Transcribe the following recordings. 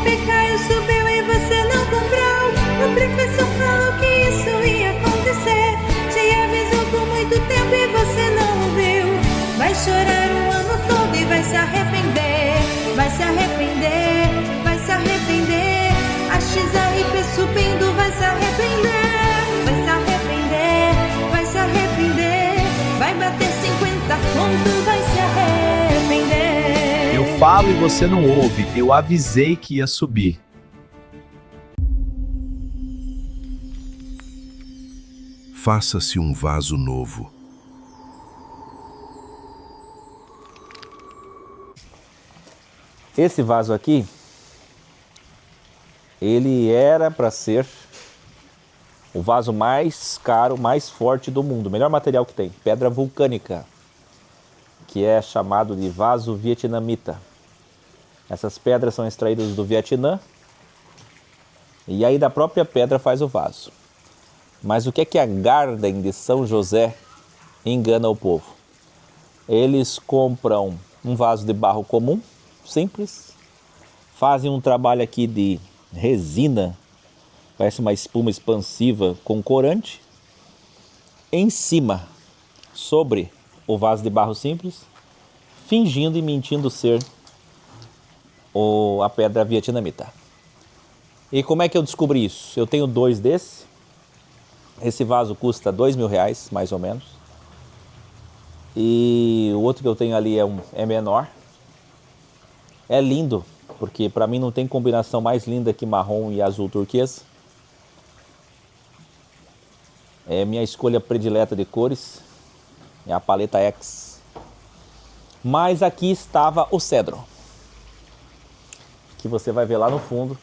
Pecado subiu e você não comprou. O professor falou que isso ia acontecer. Te avisou por muito tempo e você não ouviu. Vai chorar o ano todo e vai se arrepender. Vai se arrepender, vai se arrepender. A XRP subindo, vai se arrepender. Vai se arrepender, vai se arrepender. Vai bater 50 pontos, vai se arrepender. Eu falo e você não ouve, eu avisei que ia subir. Faça-se um vaso novo. Esse vaso aqui, ele era para ser o vaso mais caro, mais forte do mundo. O melhor material que tem, pedra vulcânica, que é chamado de vaso vietnamita. Essas pedras são extraídas do Vietnã e aí da própria pedra faz o vaso. Mas o que é a Garden de São José engana o povo? Eles compram um vaso de barro comum, simples, fazem um trabalho aqui de resina, parece uma espuma expansiva com corante, em cima, sobre o vaso de barro simples, fingindo e mentindo ser a pedra vietnamita. E como é que eu descobri isso? Eu tenho 2 desses. Esse vaso custa R$2.000, mais ou menos. E o outro que eu tenho ali é menor. É lindo, porque para mim não tem combinação mais linda que marrom e azul turquesa. É minha escolha predileta de cores. É a paleta X. Mas aqui estava o cedro, que você vai ver lá no fundo.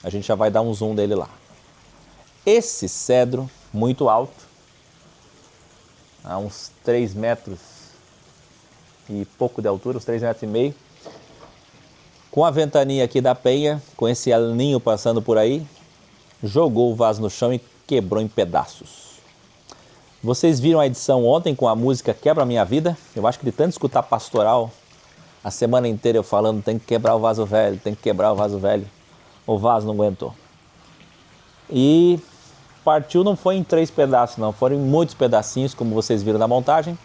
A gente já vai dar um zoom dele lá. Esse cedro, muito alto, a uns 3 metros e pouco de altura, uns 3,5 metros, com a ventaninha aqui da penha, com esse aninho passando por aí, jogou o vaso no chão e quebrou em pedaços. Vocês viram a edição ontem com a música Quebra a Minha Vida? Eu acho que de tanto escutar pastoral, a semana inteira eu falando, tem que quebrar o vaso velho, tem que quebrar o vaso velho. O vaso não aguentou. E partiu, não foi em 3 pedaços não, foram em muitos pedacinhos, como vocês viram na montagem.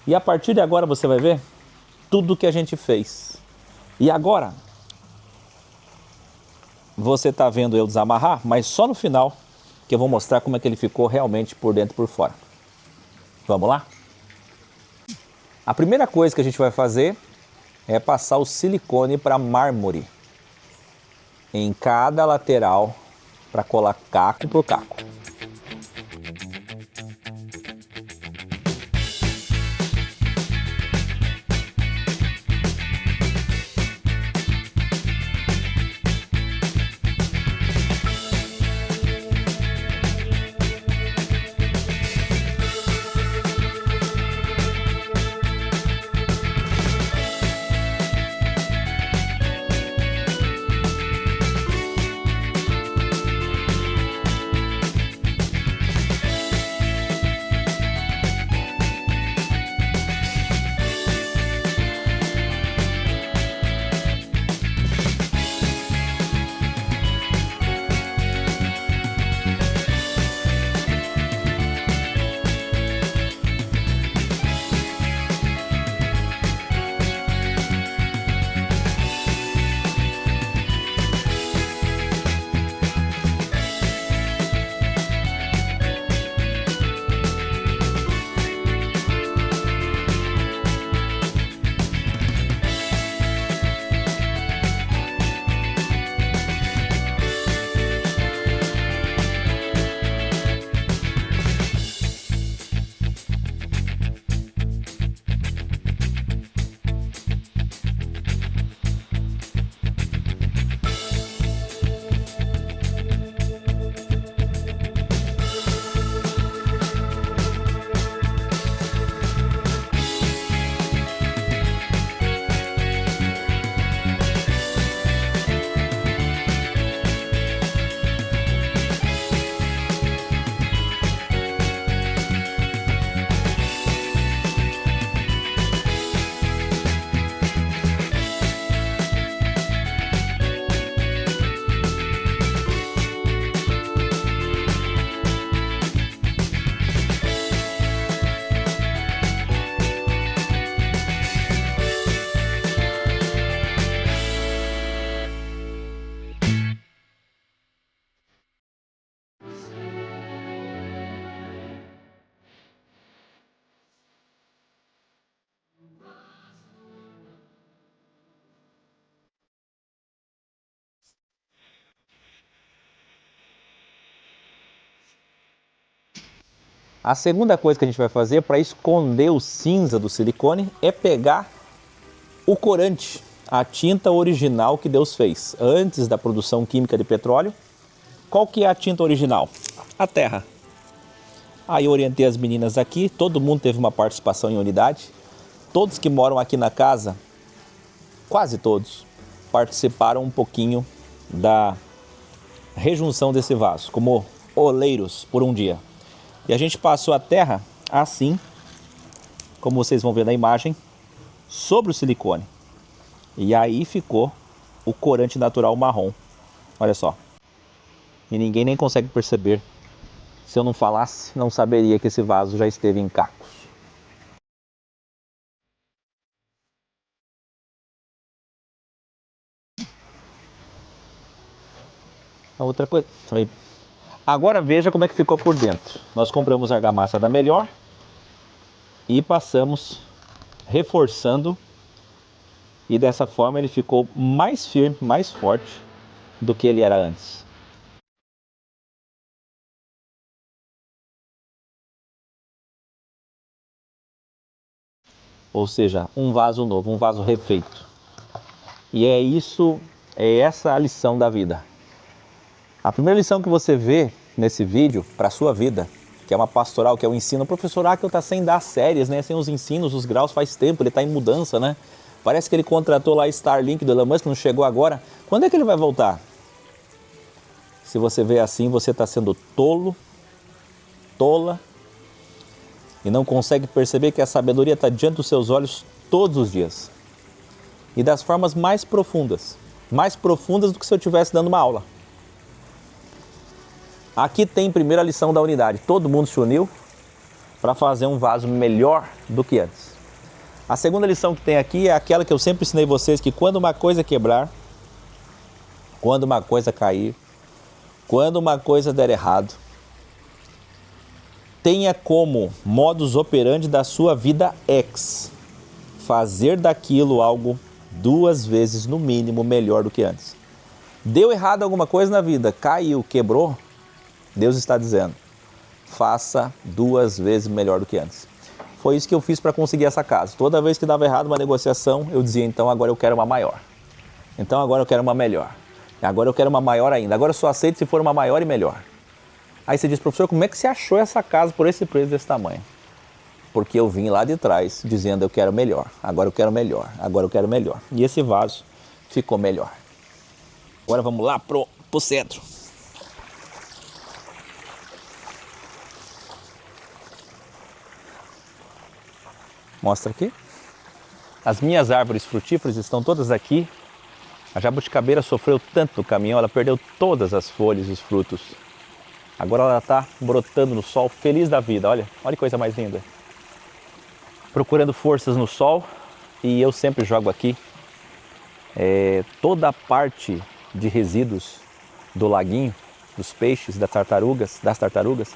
E a partir de agora você vai ver tudo que a gente fez. E agora, você está vendo eu desamarrar, mas só no final que eu vou mostrar como é que ele ficou realmente por dentro e por fora. Vamos lá? A primeira coisa que a gente vai fazer é passar o silicone para mármore em cada lateral para colar caco por caco. A segunda coisa que a gente vai fazer para esconder o cinza do silicone é pegar o corante, a tinta original que Deus fez antes da produção química de petróleo. Qual que é a tinta original? A terra. Aí eu orientei as meninas aqui, todo mundo teve uma participação em unidade. Todos que moram aqui na casa, quase todos, participaram um pouquinho da rejunção desse vaso, como oleiros por um dia. E a gente passou a terra assim, como vocês vão ver na imagem, sobre o silicone. E aí ficou o corante natural marrom. Olha só. E ninguém nem consegue perceber. Se eu não falasse, não saberia que esse vaso já esteve em cacos. A outra coisa. Agora veja como é que ficou por dentro. Nós compramos argamassa da Melhor e passamos reforçando. E dessa forma ele ficou mais firme, mais forte do que ele era antes. Ou seja, um vaso novo, um vaso refeito. E é essa a lição da vida. A primeira lição que você vê nesse vídeo para a sua vida, que é uma pastoral, que é o ensino, o professor Akel está sem dar séries, né? Sem os ensinos, os graus faz tempo, ele está em mudança, né? Parece que ele contratou lá a Starlink do Elon Musk, não chegou agora. Quando é que ele vai voltar? Se você vê assim, você está sendo tolo, tola, e não consegue perceber que a sabedoria está diante dos seus olhos todos os dias. E das formas mais profundas do que se eu estivesse dando uma aula. Aqui tem primeiro a lição da unidade. Todo mundo se uniu para fazer um vaso melhor do que antes. A segunda lição que tem aqui é aquela que eu sempre ensinei vocês, que quando uma coisa quebrar, quando uma coisa cair, quando uma coisa der errado, tenha como modus operandi da sua vida fazer daquilo algo 2 vezes no mínimo melhor do que antes. Deu errado alguma coisa na vida, caiu, quebrou, Deus está dizendo, faça 2 vezes melhor do que antes. Foi isso que eu fiz para conseguir essa casa. Toda vez que dava errado uma negociação, eu dizia, então agora eu quero uma maior. Então agora eu quero uma melhor. Agora eu quero uma maior ainda. Agora eu só aceito se for uma maior e melhor. Aí você diz, professor, como é que você achou essa casa por esse preço desse tamanho? Porque eu vim lá de trás dizendo, eu quero melhor. Agora eu quero melhor. Agora eu quero melhor. E esse vaso ficou melhor. Agora vamos lá pro centro. Mostra aqui. As minhas árvores frutíferas estão todas aqui. A jabuticabeira sofreu tanto no caminhão, ela perdeu todas as folhas e os frutos. Agora ela está brotando no sol, feliz da vida. Olha que coisa mais linda. Procurando forças no sol. E eu sempre jogo aqui toda a parte de resíduos do laguinho, dos peixes, das tartarugas,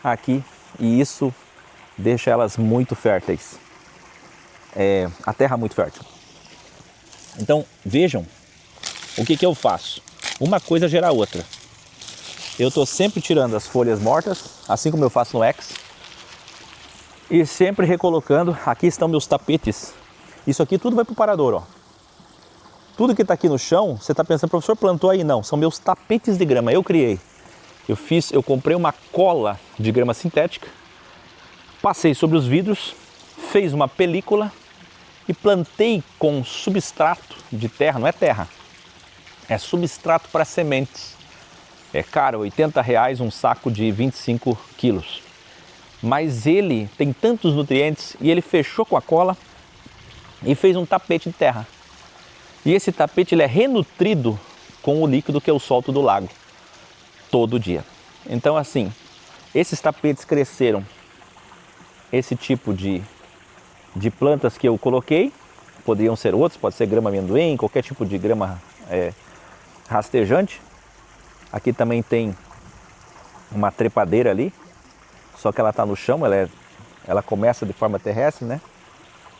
aqui. E isso deixa elas muito férteis. A terra muito fértil. Então, vejam o que eu faço. Uma coisa gera a outra. Eu estou sempre tirando as folhas mortas, assim como eu faço no X. E sempre recolocando. Aqui estão meus tapetes. Isso aqui tudo vai para o parador, ó. Tudo que está aqui no chão, você está pensando, professor, plantou aí? Não, são meus tapetes de grama, eu criei. Eu comprei uma cola de grama sintética, passei sobre os vidros, fiz uma película e plantei com substrato de terra, não é terra, é substrato para sementes. É caro, R$80 um saco de 25 quilos. Mas ele tem tantos nutrientes e ele fechou com a cola e fez um tapete de terra. E esse tapete ele é renutrido com o líquido que eu solto do lago todo dia. Então assim, esses tapetes cresceram esse tipo de plantas que eu coloquei. Poderiam ser outros, pode ser grama amendoim, qualquer tipo de grama rastejante. Aqui também tem uma trepadeira ali, só que ela está no chão, ela começa de forma terrestre, né?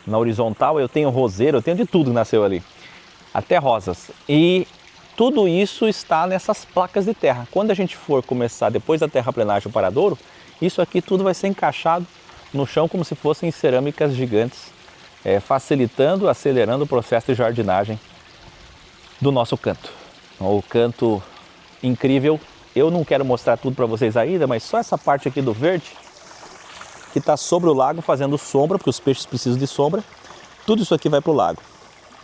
Na horizontal eu tenho roseiro, eu tenho de tudo que nasceu ali, até rosas. E tudo isso está nessas placas de terra. Quando a gente for começar, depois da terraplenagem do Paradouro, Isso aqui tudo vai ser encaixado no chão como se fossem cerâmicas gigantes, facilitando, acelerando o processo de jardinagem do nosso canto. O canto incrível. Eu não quero mostrar tudo para vocês ainda, mas só essa parte aqui do verde, que está sobre o lago fazendo sombra, porque os peixes precisam de sombra. Tudo isso aqui vai para o lago.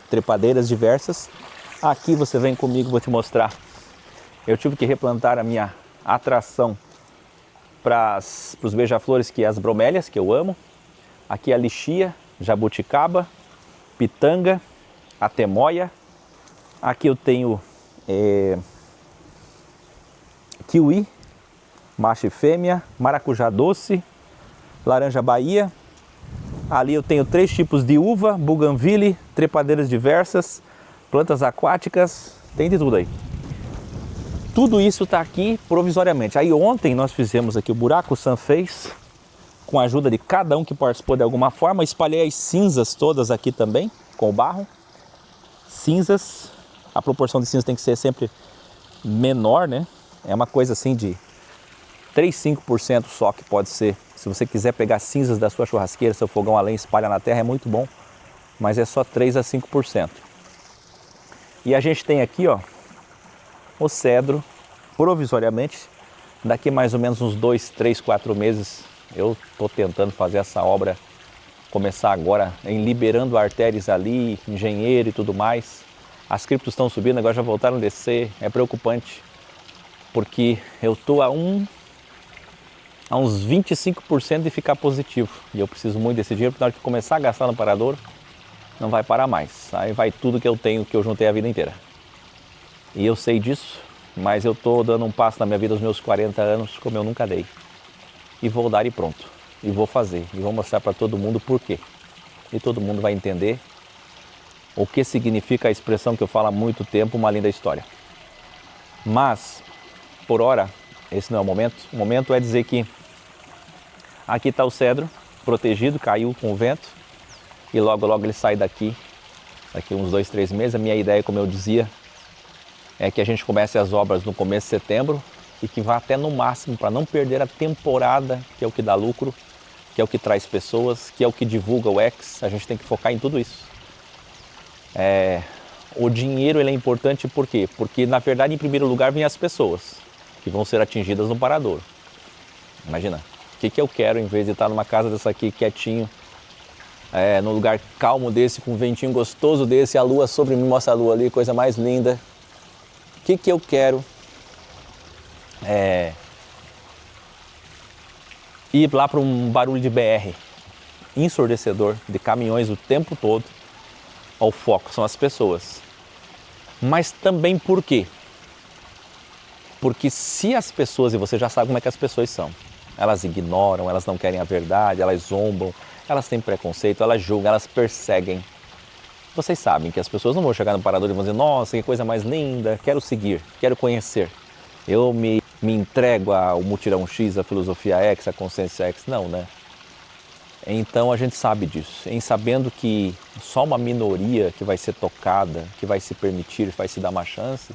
Trepadeiras diversas. Aqui você vem comigo, vou te mostrar. Eu tive que replantar a minha atração para os beija-flores, que é as bromélias, que eu amo. Aqui a lixia, jabuticaba, pitanga, a temoia. Aqui eu tenho kiwi, macho e fêmea, maracujá doce, laranja Bahia. Ali eu tenho 3 tipos de uva, bougainville, trepadeiras diversas, plantas aquáticas, tem de tudo aí. Tudo isso está aqui provisoriamente. Aí ontem nós fizemos aqui o buraco, o Sam fez, com a ajuda de cada um que participou de alguma forma. Espalhei as cinzas todas aqui também, com o barro. Cinzas, a proporção de cinzas tem que ser sempre menor, né? É uma coisa assim de 3, 5% só que pode ser. Se você quiser pegar cinzas da sua churrasqueira, seu fogão a lenha, espalha na terra, é muito bom. Mas é só 3 a 5%. E a gente tem aqui, ó, o cedro, provisoriamente. Daqui mais ou menos uns 2, 3, 4 meses, eu estou tentando fazer essa obra começar agora, em liberando artérias ali, engenheiro e tudo mais. As criptos estão subindo, agora já voltaram a descer, é preocupante. Porque eu estou a uns 25% de ficar positivo. E eu preciso muito desse dinheiro, porque na hora que começar a gastar no paradouro, não vai parar mais. Aí vai tudo que eu tenho, que eu juntei a vida inteira. E eu sei disso, mas eu estou dando um passo na minha vida aos meus 40 anos, como eu nunca dei. E vou dar e pronto. E vou fazer. E vou mostrar para todo mundo por quê. E todo mundo vai entender o que significa a expressão que eu falo há muito tempo, uma linda história. Mas, por hora, esse não é o momento. O momento é dizer que aqui está o cedro, protegido, caiu com o vento. E logo, logo ele sai daqui uns 2, 3 meses. A minha ideia, como eu dizia, é que a gente comece as obras no começo de setembro e que vá até no máximo, para não perder a temporada, que é o que dá lucro, que é o que traz pessoas, que é o que divulga o X. A gente tem que focar em tudo isso. O dinheiro ele é importante por quê? Porque, na verdade, em primeiro lugar, vêm as pessoas que vão ser atingidas no paradouro. Imagina, o que eu quero, em vez de estar numa casa dessa aqui, quietinho, num lugar calmo desse, com um ventinho gostoso desse, a lua sobre mim, mostra a lua ali, coisa mais linda. O que eu quero? Ir lá para um barulho de BR ensurdecedor, de caminhões o tempo todo. O foco são as pessoas. Mas também por quê? Porque se as pessoas, e você já sabe como é que as pessoas são, elas ignoram, elas não querem a verdade, elas zombam, elas têm preconceito, elas julgam, elas perseguem. Vocês sabem que as pessoas não vão chegar no parador e vão dizer: nossa, que coisa mais linda, quero seguir, quero conhecer. Eu me entrego ao mutirão X, à filosofia X, à consciência X. Não, né? Então a gente sabe disso, em sabendo que só uma minoria que vai ser tocada, que vai se permitir, vai se dar uma chance,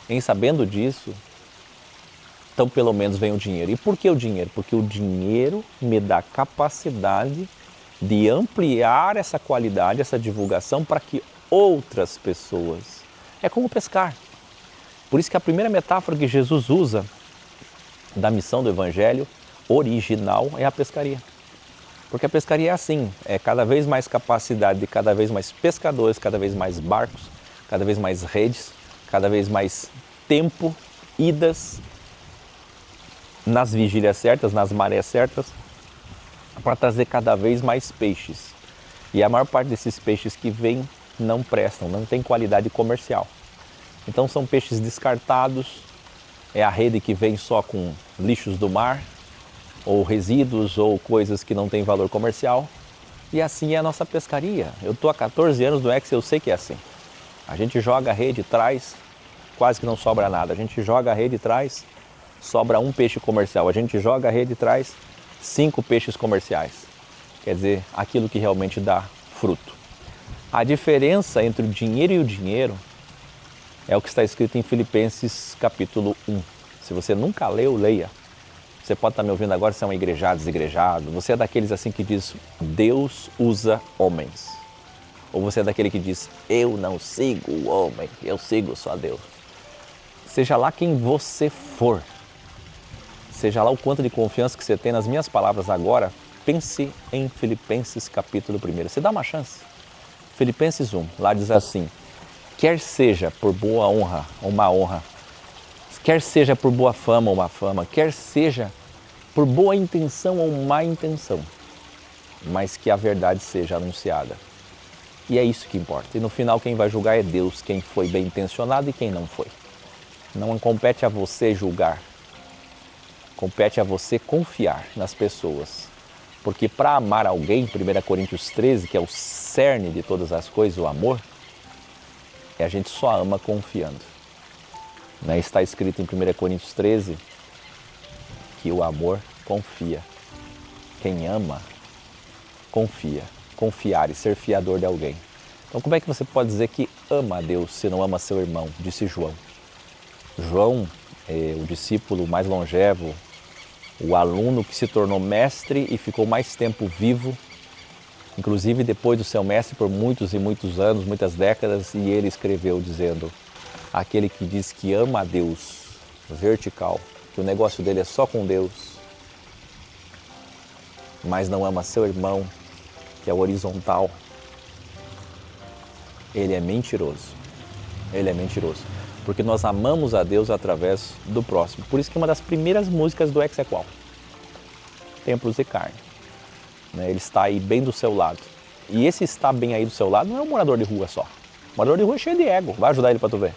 em sabendo disso, então pelo menos vem o dinheiro. E por que o dinheiro? Porque o dinheiro me dá capacidade de ampliar essa qualidade, essa divulgação para que outras pessoas... É como pescar. Por isso que a primeira metáfora que Jesus usa da missão do Evangelho original é a pescaria. Porque a pescaria é assim, é cada vez mais capacidade de cada vez mais pescadores, cada vez mais barcos, cada vez mais redes, cada vez mais tempo, idas nas vigílias certas, nas marés certas, para trazer cada vez mais peixes. E a maior parte desses peixes que vêm não prestam, não tem qualidade comercial. Então são peixes descartados, é a rede que vem só com lixos do mar, ou resíduos, ou coisas que não têm valor comercial. E assim é a nossa pescaria. Eu estou há 14 anos no X, eu sei que é assim. A gente joga a rede, traz, quase que não sobra nada. A gente joga a rede, traz, sobra um peixe comercial. A gente joga a rede, traz 5 peixes comerciais. Quer dizer, aquilo que realmente dá fruto. A diferença entre o dinheiro e o dinheiro é o que está escrito em Filipenses capítulo 1. Se você nunca leu, leia. Você pode estar me ouvindo agora, você é um igrejado, desigrejado. Você é daqueles assim que diz, Deus usa homens. Ou você é daquele que diz, eu não sigo o homem, eu sigo só Deus. Seja lá quem você for, seja lá o quanto de confiança que você tem nas minhas palavras agora, pense em Filipenses capítulo 1. Você dá uma chance. Filipenses 1, lá diz assim, quer seja por boa honra ou má honra, quer seja por boa fama ou má fama, quer seja por boa intenção ou má intenção, mas que a verdade seja anunciada. E é isso que importa. E no final quem vai julgar é Deus, quem foi bem intencionado e quem não foi. Não compete a você julgar, compete a você confiar nas pessoas. Porque para amar alguém, 1 Coríntios 13, que é o cerne de todas as coisas, o amor, a gente só ama confiando. Está escrito em 1 Coríntios 13 que o amor confia. Quem ama, confia. Confiar e ser fiador de alguém. Então como é que você pode dizer que ama a Deus se não ama seu irmão? Disse João. João é o discípulo mais longevo, o aluno que se tornou mestre e ficou mais tempo vivo, inclusive depois do seu mestre por muitos e muitos anos, muitas décadas, e ele escreveu dizendo, aquele que diz que ama a Deus, vertical, que o negócio dele é só com Deus, mas não ama seu irmão, que é horizontal, ele é mentiroso. Ele é mentiroso. Porque nós amamos a Deus através do próximo. Por isso que uma das primeiras músicas do Exequal, Templos e Carne. Ele está aí bem do seu lado. E esse está bem aí do seu lado não é um morador de rua só. O morador de rua é cheio de ego. Vai ajudar ele para tu ver.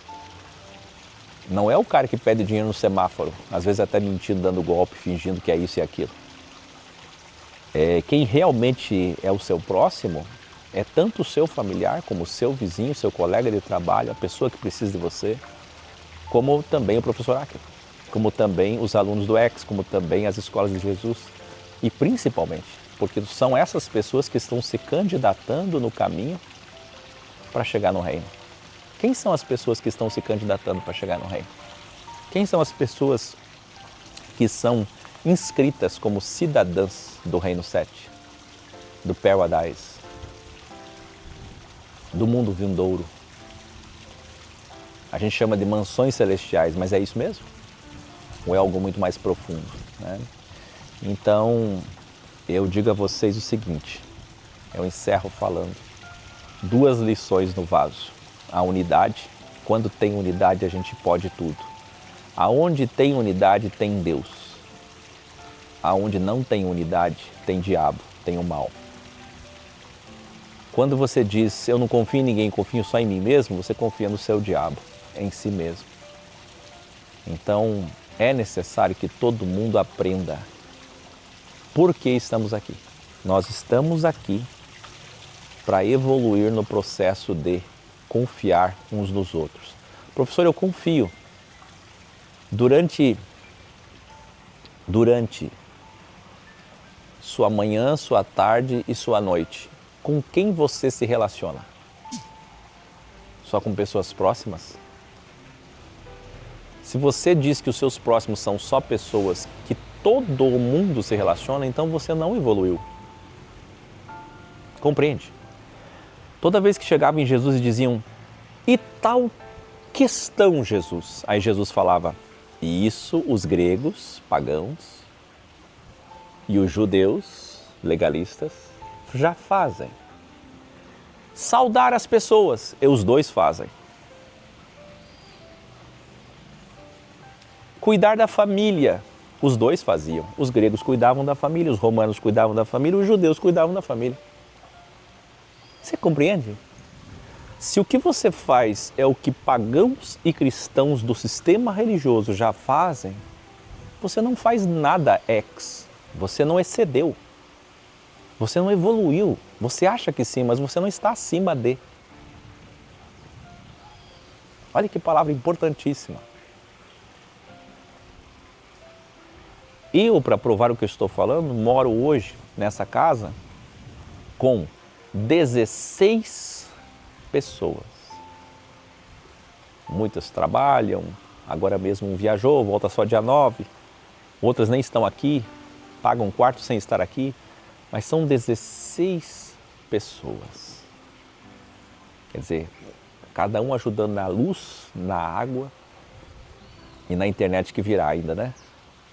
Não é o cara que pede dinheiro no semáforo. Às vezes até mentindo, dando golpe, fingindo que é isso e aquilo. Quem realmente é o seu próximo é tanto o seu familiar, como o seu vizinho, seu colega de trabalho, a pessoa que precisa de você, como também o professor Acker, como também os alunos do Ex, como também as escolas de Jesus. E principalmente, porque são essas pessoas que estão se candidatando no caminho para chegar no reino. Quem são as pessoas que estão se candidatando para chegar no reino? Quem são as pessoas que são inscritas como cidadãs do Reino 7, do Paradise, do mundo vindouro? A gente chama de mansões celestiais, mas é isso mesmo? Ou é algo muito mais profundo? Então, eu digo a vocês o seguinte, eu encerro falando, 2 lições no vaso. A unidade, quando tem unidade a gente pode tudo. Aonde tem unidade tem Deus. Aonde não tem unidade, tem diabo, tem o mal. Quando você diz, eu não confio em ninguém, confio só em mim mesmo, você confia no seu diabo, em si mesmo. Então, é necessário que todo mundo aprenda por que estamos aqui. Nós estamos aqui para evoluir no processo de confiar uns nos outros. Professor, eu confio. Durante sua manhã, sua tarde e sua noite, com quem você se relaciona? Só com pessoas próximas? Se você diz que os seus próximos são só pessoas que todo mundo se relaciona, então você não evoluiu. Compreende? Toda vez que chegavam em Jesus e diziam, e tal questão, Jesus? Aí Jesus falava, isso os gregos, pagãos, e os judeus, legalistas, já fazem. Saudar as pessoas, e os dois fazem. Cuidar da família, os dois faziam. Os gregos cuidavam da família, os romanos cuidavam da família, os judeus cuidavam da família. Você compreende? Se o que você faz é o que pagãos e cristãos do sistema religioso já fazem, você não faz nada ex. Você não excedeu, você não evoluiu, você acha que sim, mas você não está acima de. Olha que palavra importantíssima. Eu, para provar o que eu estou falando, moro hoje nessa casa com 16 pessoas. Muitas trabalham, agora mesmo um viajou, volta só dia 9. outras nem estão aqui, pagam um quarto sem estar aqui, mas são 16 pessoas. Quer dizer, cada um ajudando na luz, na água e na internet que virá ainda, né?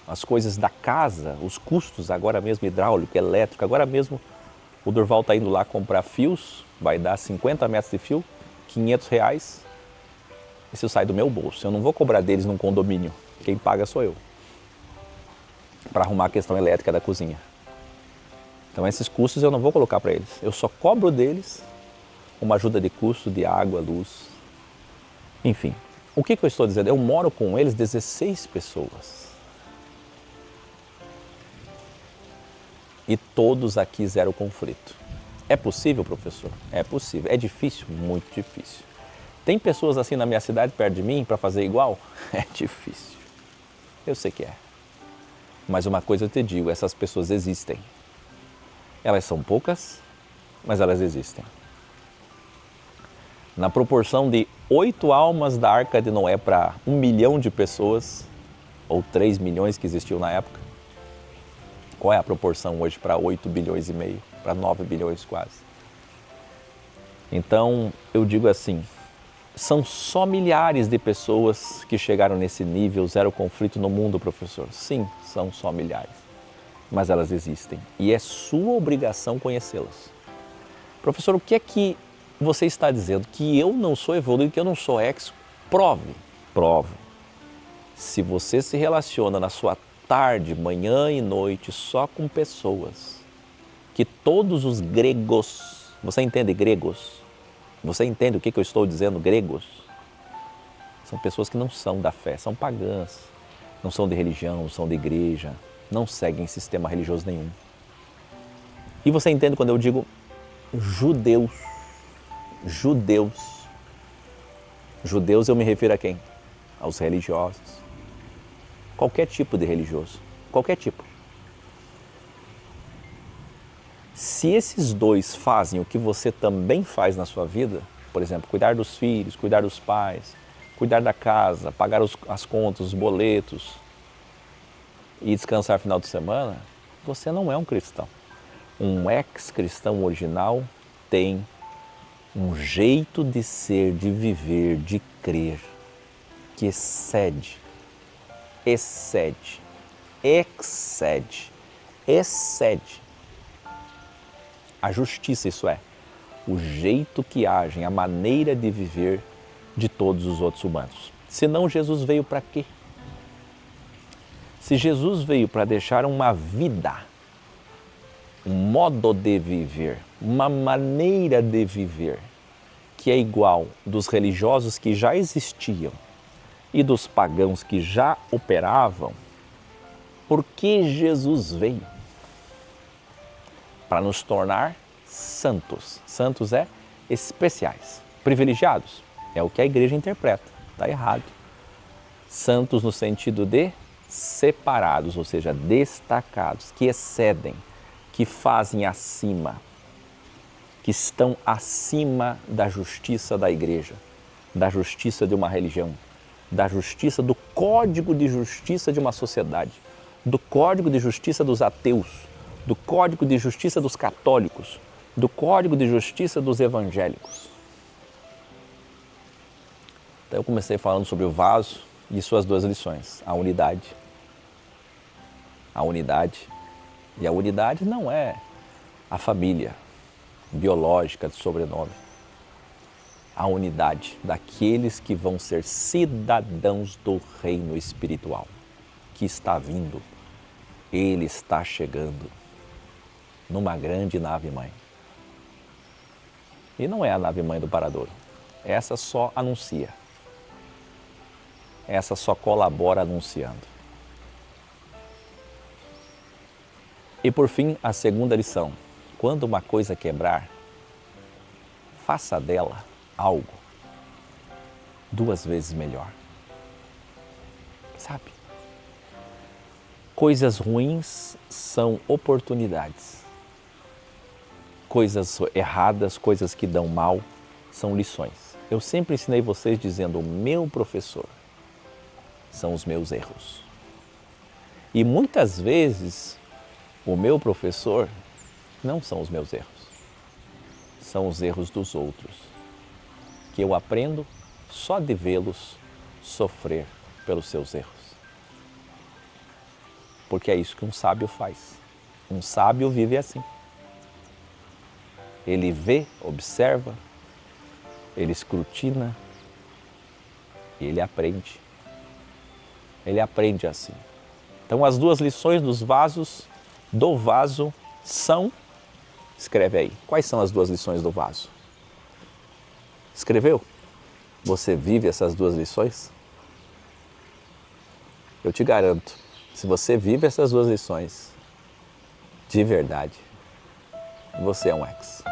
As coisas da casa, os custos agora mesmo, hidráulico, elétrico, agora mesmo o Durval está indo lá comprar fios, vai dar 50 metros de fio, R$500, isso sai do meu bolso. Eu não vou cobrar deles num condomínio, quem paga sou eu, para arrumar a questão elétrica da cozinha. Então esses custos eu não vou colocar para eles, eu só cobro deles uma ajuda de custo de água, luz, enfim. O que eu estou dizendo? Eu moro com eles 16 pessoas. E todos aqui zero conflito. É possível, professor? É possível. É difícil? Muito difícil. Tem pessoas assim na minha cidade, perto de mim, para fazer igual? É difícil. Eu sei que é. Mas uma coisa eu te digo, essas pessoas existem. Elas são poucas, mas elas existem. Na proporção de 8 almas da Arca de Noé para 1 milhão de pessoas, ou 3 milhões que existiam na época, qual é a proporção hoje para 8 bilhões e meio, para 9 bilhões quase? Então, eu digo assim, são só milhares de pessoas que chegaram nesse nível zero conflito no mundo, professor. Sim, são só milhares, mas elas existem e é sua obrigação conhecê-las. Professor, o que é que você está dizendo? Que eu não sou evoluído, que eu não sou Prove. Prove. Se você se relaciona na sua tarde, manhã e noite só com pessoas que todos os gregos, você entende gregos? Você entende o que eu estou dizendo, gregos? São pessoas que não são da fé, são pagãs, não são de religião, não são de igreja, não seguem sistema religioso nenhum. E você entende quando eu digo judeus? Judeus. Judeus eu me refiro a quem? Aos religiosos. Qualquer tipo de religioso. Qualquer tipo. Se esses dois fazem o que você também faz na sua vida, por exemplo, cuidar dos filhos, cuidar dos pais, cuidar da casa, pagar as contas, os boletos e descansar no final de semana, você não é um cristão. Um ex-cristão original tem um jeito de ser, de viver, de crer, que excede a justiça, isso é, o jeito que agem, a maneira de viver de todos os outros humanos. Senão Jesus veio para quê? Se Jesus veio para deixar uma vida, um modo de viver, uma maneira de viver que é igual dos religiosos que já existiam e dos pagãos que já operavam, por que Jesus veio? Para nos tornar santos. Santos é especiais, privilegiados. É o que a igreja interpreta, está errado. Santos no sentido de separados, ou seja, destacados, que excedem, que fazem acima, que estão acima da justiça da igreja, da justiça de uma religião, da justiça, do código de justiça de uma sociedade, do código de justiça dos ateus, do código de justiça dos católicos, do código de justiça dos evangélicos. Então eu comecei falando sobre o vaso e suas duas lições, a unidade. A unidade. E a unidade não é a família biológica de sobrenome. A unidade daqueles que vão ser cidadãos do reino espiritual, que está vindo. Ele está chegando numa grande nave-mãe. E não é a nave-mãe do Paradouro. Essa só anuncia. Essa só colabora anunciando. E por fim, a segunda lição. Quando uma coisa quebrar, faça dela algo 2 vezes melhor. Sabe? Coisas ruins são oportunidades. Coisas erradas, coisas que dão mal, são lições. Eu sempre ensinei vocês dizendo, o meu professor são os meus erros. E muitas vezes o meu professor não são os meus erros, são os erros dos outros, que eu aprendo só de vê-los sofrer pelos seus erros. Porque é isso que um sábio faz. Um sábio vive assim. Ele vê, observa, ele escrutina e ele aprende. Ele aprende assim. Então as duas lições do vaso são, escreve aí, quais são as duas lições do vaso? Escreveu? Você vive essas duas lições? Eu te garanto, se você vive essas duas lições, de verdade, você é um ex.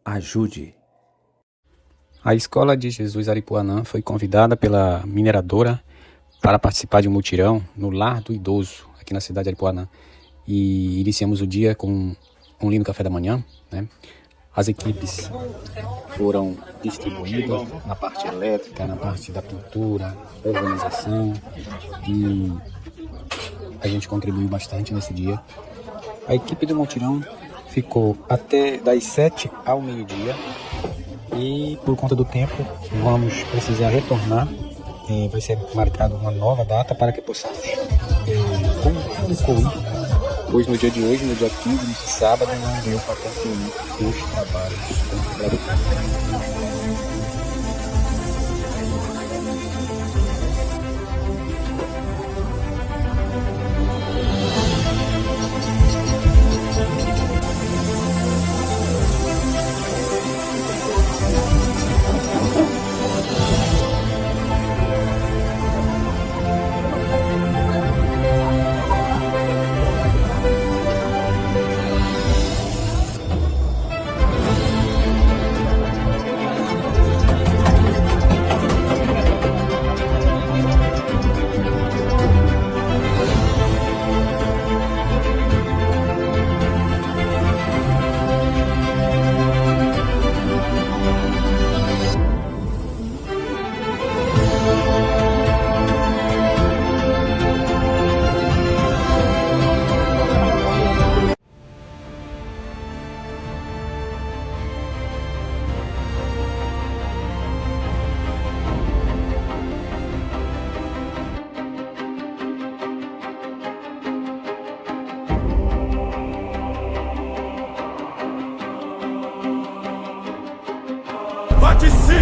Ajude. A Escola de Jesus Aripuanã foi convidada pela mineradora para participar de um mutirão no Lar do Idoso, aqui na cidade de Aripuanã. E iniciamos o dia com um lindo café da manhã, né? As equipes foram distribuídas na parte elétrica, na parte da pintura, organização, e a gente contribuiu bastante nesse dia. A equipe do mutirão ficou até das 7 ao meio-dia e por conta do tempo vamos precisar retornar. Vai ser marcada uma nova data para que possamos concluir, pois no dia de hoje, no dia 15, nesse sábado, não deu para concluir os trabalhos com o produtor.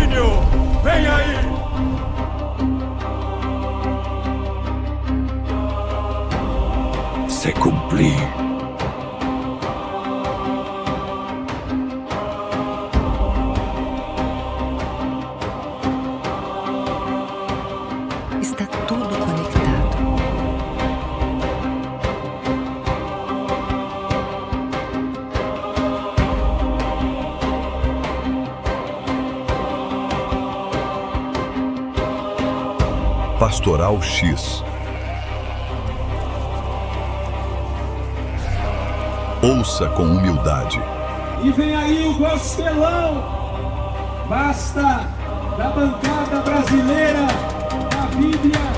extermínio! Vem aí! Se cumprir. Está tudo conectado. Pastoral X. Ouça com humildade. E vem aí o Gospelão. Basta da bancada brasileira, da Bíblia.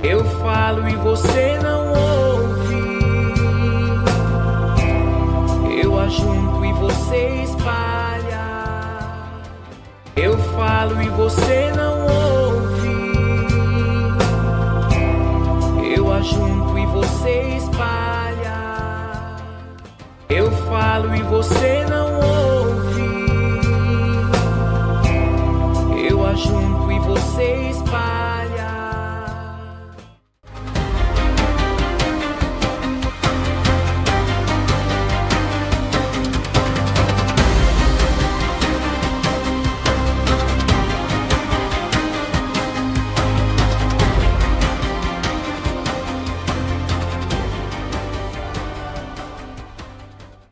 Eu falo e você não ouve. Eu ajunto e você espalha. Eu falo e você não ouve. Eu ajunto e você espalha. Eu falo e você não ouve. Eu ajunto e você espalha.